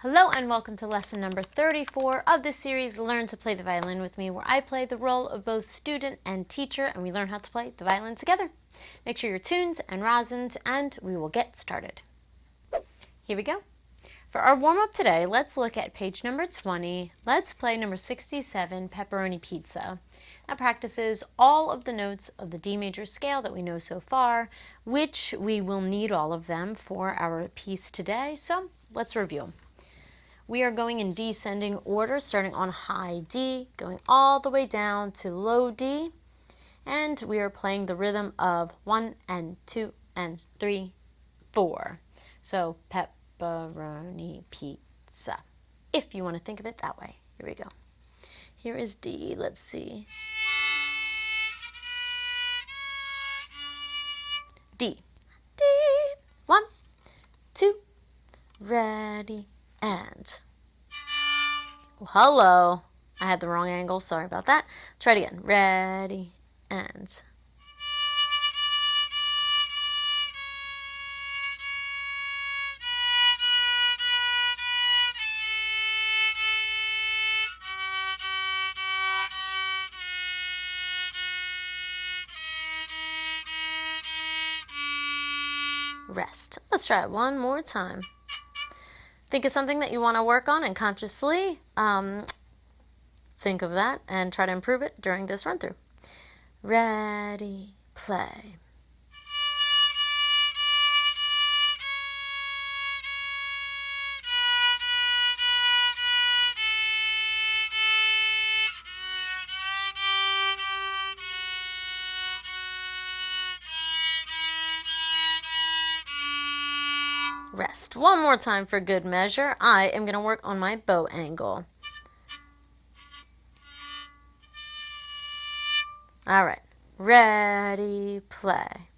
Hello and welcome to lesson number 34 of the series Learn to Play the Violin with me, where I play the role of both student and teacher and we learn how to play the violin together. Make sure you're tuned and rosined and we will get started. Here we go. For our warm-up today, let's look at page number 20. Let's play number 67, Pepperoni Pizza. That practices all of the notes of the D major scale that we know so far, which we will need all of them for our piece today. So let's review. We are going in descending order, starting on high D, going all the way down to low D, and we are playing the rhythm of 1 and 2 and 3, 4. So pepperoni pizza, if you want to think of it that way. Here we go. Here is D. Let's see. D. D. 1, 2, ready. And, oh, hello, I had the wrong angle, sorry about that. Try it again, ready, and. Rest. Let's try it one more time. Think of something that you want to work on and consciously think of that and try to improve it during this run through. Ready, play. Rest. One more time for good measure. I am going to work on my bow angle. All right. Ready, play.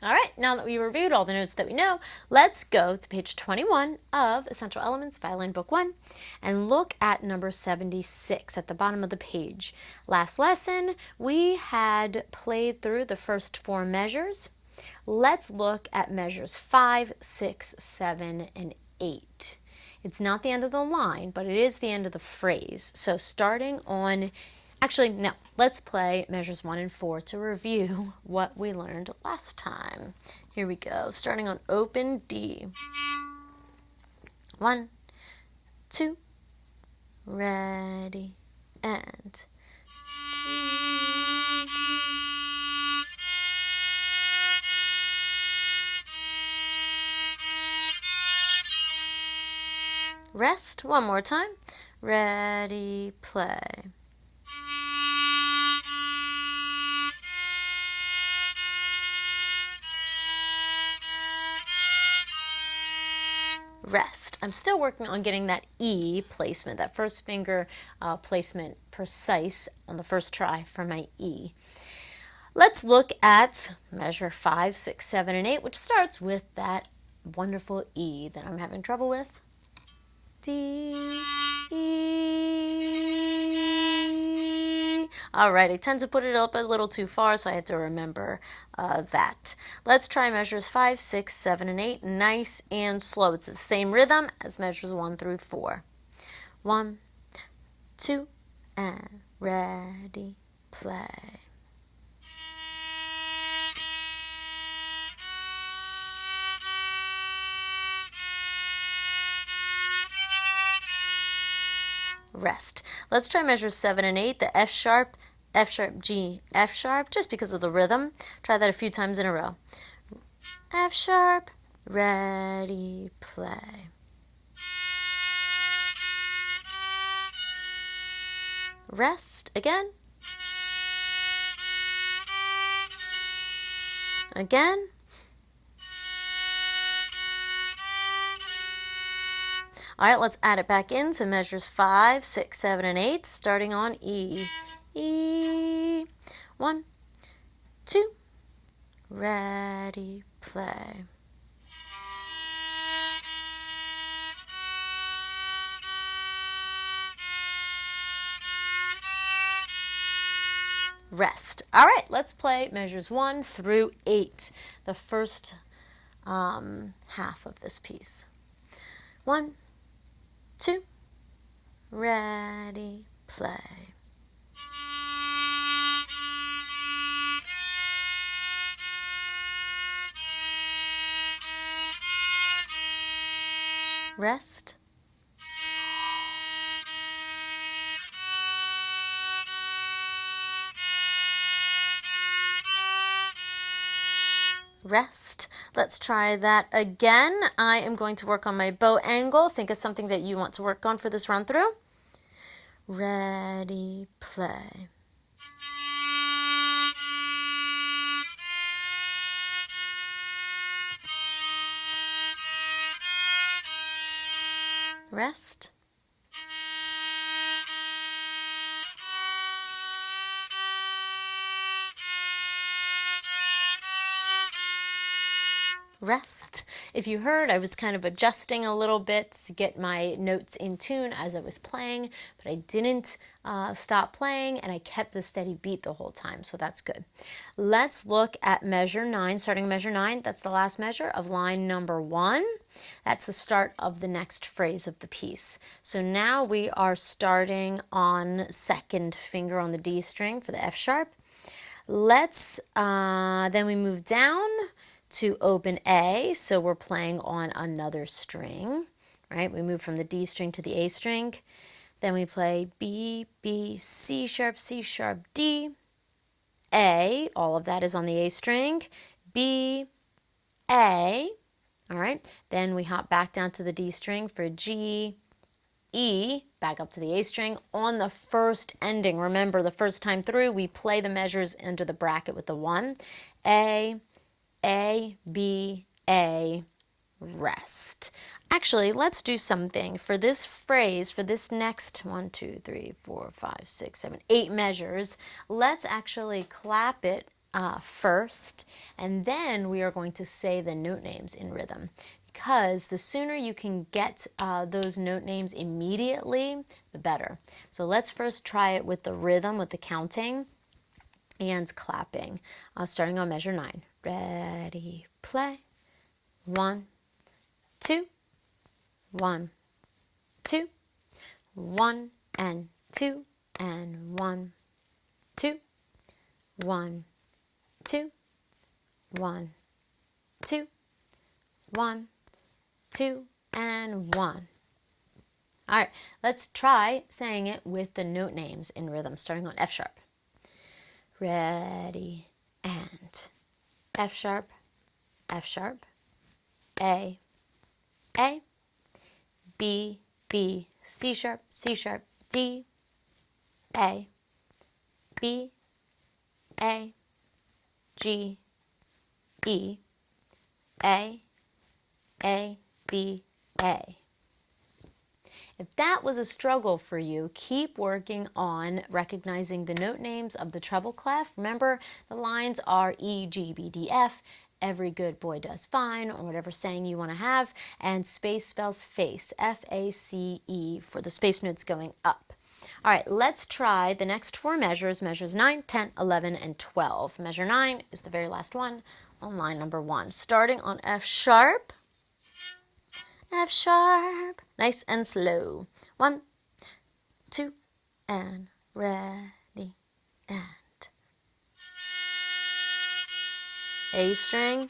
All right, now that we reviewed all the notes that we know, let's go to page 21 of Essential Elements, Violin Book 1, and look at number 76 at the bottom of the page. Last lesson, we had played through the first 4 measures. Let's look at measures 5, 6, 7, and 8. It's not the end of the line, but it is the end of the phrase. So starting on Actually, no, let's play measures 1 and 4 to review what we learned last time. Here we go, starting on open D. 1, 2, ready, and. Rest, one more time. Ready, play. Rest. I'm still working on getting that E placement, that first finger placement precise on the first try for my E. Let's look at measure 5, 6, 7, and 8, which starts with that wonderful E that I'm having trouble with. D, E. All right, I tend to put it up a little too far, so I had to remember that. Let's try measures 5, 6, 7, and 8, nice and slow. It's the same rhythm as measures 1 through 4. 1, 2, and ready, play. Rest. Let's try measures 7 and 8, the F sharp, G, F sharp, just because of the rhythm. Try that a few times in a row. F sharp, ready, play. Rest again. Again. All right, let's add it back into measures 5, 6, 7, and 8, starting on E. E. 1, 2, ready, play. rest. All right, let's play measures 1 through 8, the first half of this piece. 1, 2, ready, play. Rest. Rest. Let's try that again. I am going to work on my bow angle. Think of something that you want to work on for this run through. Ready, play. Rest. Rest. If you heard, I was kind of adjusting a little bit to get my notes in tune as I was playing, but I didn't stop playing and I kept the steady beat the whole time, so that's good. Let's look at measure 9, starting measure 9. That's the last measure of line number 1. That's the start of the next phrase of the piece. So now we are starting on second finger on the D string for the F sharp. Let's, then we move down to open A, so we're playing on another string, right? We move from the D string to the A string. Then we play B, B, C sharp, D, A. All of that is on the A string. B, A. All right. Then we hop back down to the D string for G, E, back up to the A string on the first ending. Remember, the first time through, we play the measures under the bracket with the 1. A, B, A, rest. Actually, let's do something for this phrase, for this next 1, 2, 3, 4, 5, 6, 7, 8 measures. Let's actually clap it first, and then we are going to say the note names in rhythm. Because the sooner you can get those note names immediately, the better. So let's first try it with the rhythm, with the counting and clapping, starting on measure 9. Ready, play. 1, 2, 1, 2, 1 and 2 and 1, 2, 1, 2, 1, 2, 1, 2, and 1. All right, let's try saying it with the note names in rhythm, starting on F sharp. Ready, and F sharp, A, B, B, C sharp, D, A, B, A, G, E, A, B, A. If that was a struggle for you, keep working on recognizing the note names of the treble clef. Remember, the lines are E, G, B, D, F. Every good boy does fine, or whatever saying you want to have. And space spells face, F-A-C-E, for the space notes going up. All right, let's try the next 4 measures, measures 9, 10, 11, and 12. Measure 9 is the very last one on line number 1. Starting on F sharp, nice and slow. 1, 2, and ready, and A string,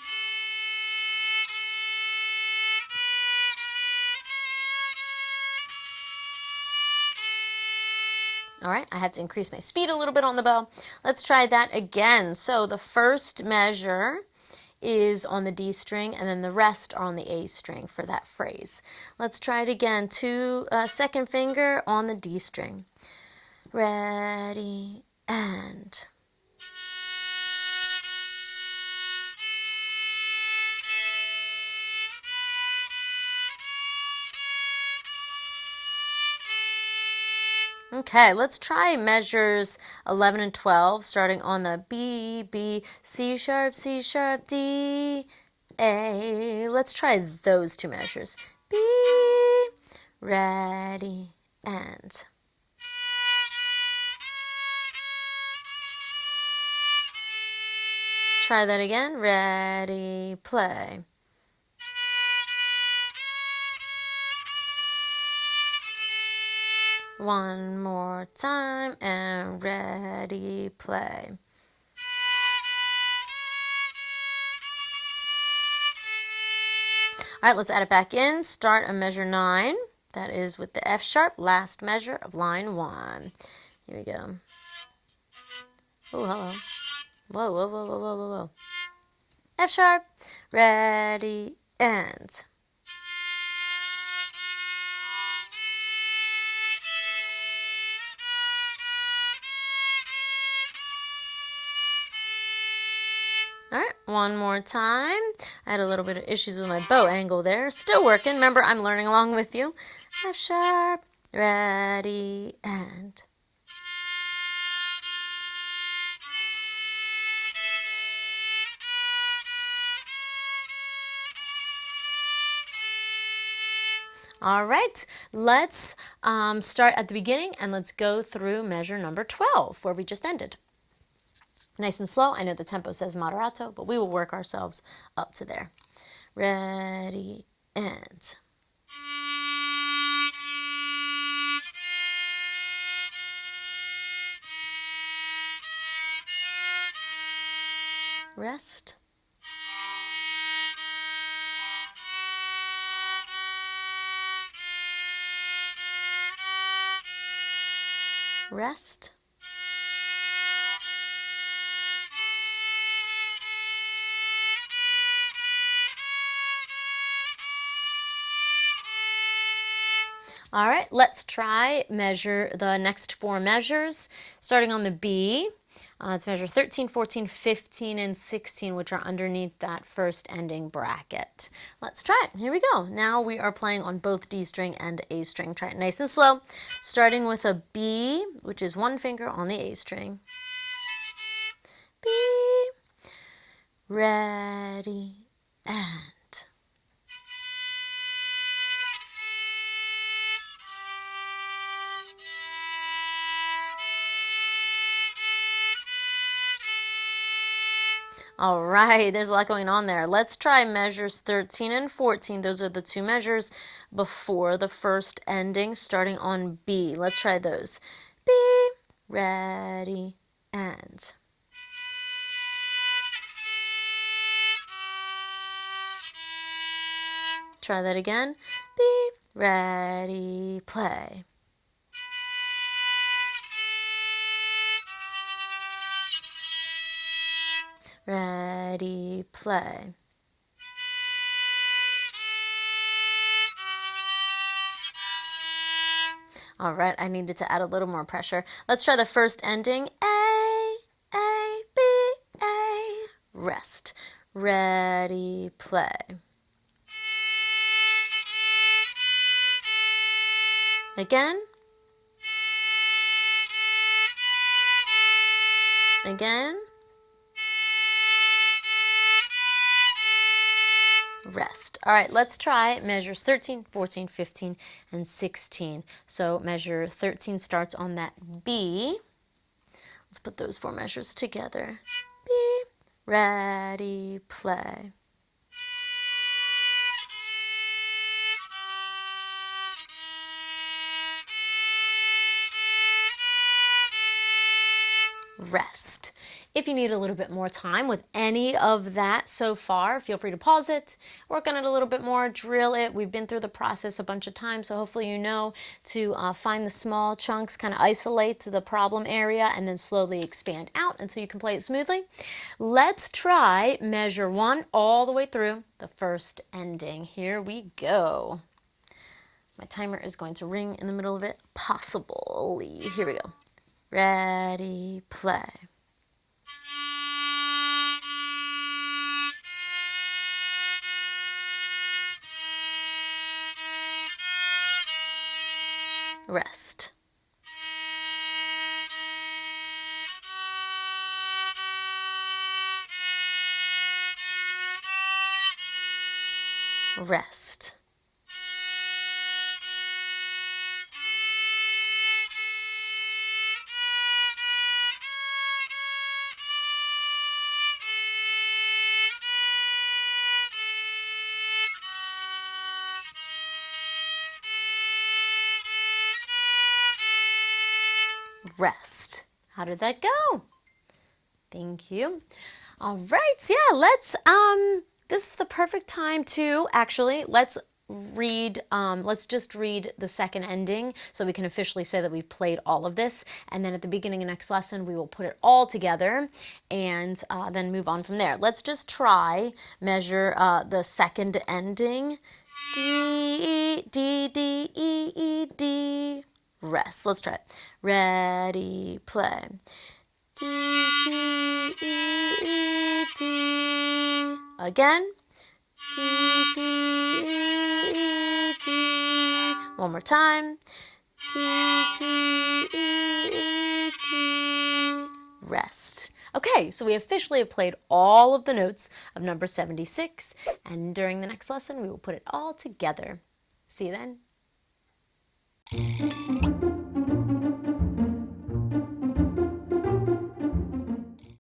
all right, I have to increase my speed a little bit on the bow. Let's try that again. So the first measure is on the D string, and then the rest are on the A string for that phrase. Let's try it again. Second finger on the D string. Ready, and okay, let's try measures 11 and 12, starting on the B, B, C sharp, D, A. Let's try those 2 measures. B, ready, and Try that again. Ready, play. One more time, and ready, play. All right, let's add it back in. Start on measure 9. That is with the F sharp, last measure of line 1. Here we go. Oh, hello. Whoa, whoa, whoa, whoa, whoa, whoa, whoa. F sharp, ready, and. All right, one more time. I had a little bit of issues with my bow angle there. Still working. Remember, I'm learning along with you. F sharp, ready, and. All right, let's start at the beginning and let's go through measure number 12, where we just ended. Nice and slow. I know the tempo says moderato, but we will work ourselves up to there. Ready, and. Rest. Rest. All right, let's try measure the next 4 measures, starting on the B. It's measure 13, 14, 15, and 16, which are underneath that first ending bracket. Let's try it. Here we go. Now we are playing on both D string and A string. Try it nice and slow, starting with a B, which is 1 finger on the A string. B, ready, and. All right, there's a lot going on there. Let's try measures 13 and 14. Those are the 2 measures before the first ending, starting on B. Let's try those. B, ready, and. Try that again. B, ready, play. Ready, play. All right, I needed to add a little more pressure. Let's try the first ending. A, B, A. Rest. Ready, play. Again. Again. Rest. All right, let's try measures 13, 14, 15, and 16. So measure 13 starts on that B. Let's put those 4 measures together. B, ready, play. Rest. If you need a little bit more time with any of that so far, feel free to pause it, work on it a little bit more, drill it. We've been through the process a bunch of times, so hopefully you know to find the small chunks, kind of isolate the problem area, and then slowly expand out until you can play it smoothly. Let's try measure 1 all the way through the first ending. Here we go. My timer is going to ring in the middle of it, possibly. Here we go. Ready, play. Rest. Rest. rest. How did that go? Thank you. All right, so yeah, this is the perfect time to let's just read the second ending so we can officially say that we've played all of this. And then at the beginning of next lesson, we will put it all together and then move on from there. Let's just try measure the second ending. D, D, D, E, E, D. Rest. Let's try it. Ready, play. D, D, E, E, D. Again. D, D, E, D. One more time. D, D, E, D. Rest. Okay, so we officially have played all of the notes of number 76, and during the next lesson, we will put it all together. See you then.